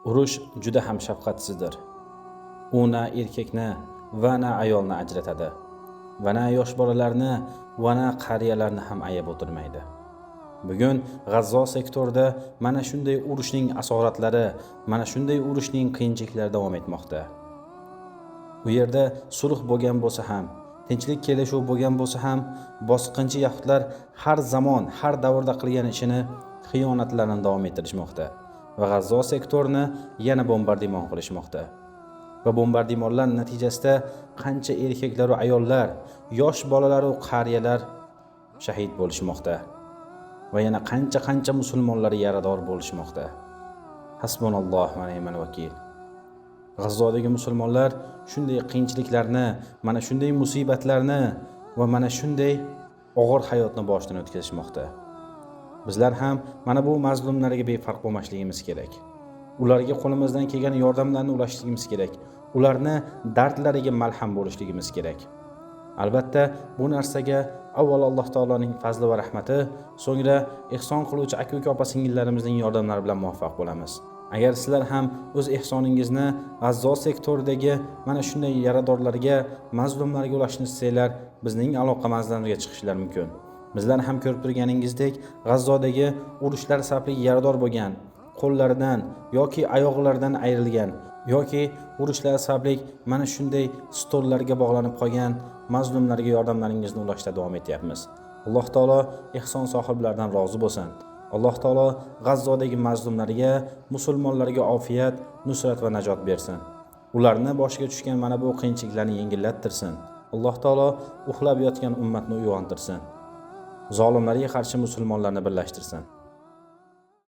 Urush juda ham shafqatsizdir. U na erkakni va na ayolni ajratadi va na yosh bolalarni va na qariyalarni ham ayab o'tirmaydi. Bugun G'azzo sektorida mana shunday urushning asoratlari, mana shunday urushning qiyinchiliklari davom etmoqda. U yerda sulh bo'lgan bo'lsa ham, tinchlik kelishuv bo'lgan bo'lsa ham, bosqinchi yahudlar har zamon, har davrda qilgan ishini, xiyonatlarini davom ettirishmoqda va G'azzo sektorini yana bombardimon qilishmoqda. Va bombardimonlar natijasida qancha erkaklar va ayollar, yosh bolalar va qariyalar shahid bo'lishmoqda va yana qancha musulmonlar yarador bo'lishmoqda. Hasbunalloh va ni'mal vakil. G'azzodagi musulmonlar shunday qiyinchiliklarni, mana shunday musibatlarni va mana shunday og'ir hayotni boshdan o'tkazishmoqda. Bizlar ham mana bu mazlumlarga befarq bo'lmasligimiz kerak. Ularga qo'limizdan kelgan yordamlarni ulashishimiz kerak. Ularni dardlariga malham bo'lishligimiz kerak. Albatta, bu narsaga avval Alloh taoloning fazli va rahmati, so'ngra ihson qiluvchi aka-uka opa-singillarimizning yordamlari bilan muvaffaq bo'lamiz. Agar sizlar ham o'z ihsoningizni G'azzo sektoridagi mana shunday yaradorlarga, mazlumlarga ulashni istanglar, bizning aloqa manzilimizga chiqishlar mumkin. Bizlar ham ko'rib turganingizdek, G'azzodagi urushlar sababli yarador bo'lgan, qo'llaridan yoki oyoqlaridan ayrilgan yoki urushlar sababli mana shunday stollarga bog'lanib qolgan mazlumlarga yordamlaringizni ulashda davom etyapmiz. Alloh taolo ihson sohiblaridan rozi bo'lsin. Alloh taolo G'azzodagi mazlumlarga, musulmonlarga ofiyat, nusrat va najot bersin. Ularni boshiga tushgan mana bu qiyinchiliklarni yengillattirsin. Alloh taolo uxlab yotgan ummatni uyg'ontirsin. Zolimlarga qarshi musulmonlarni birlashtirsin.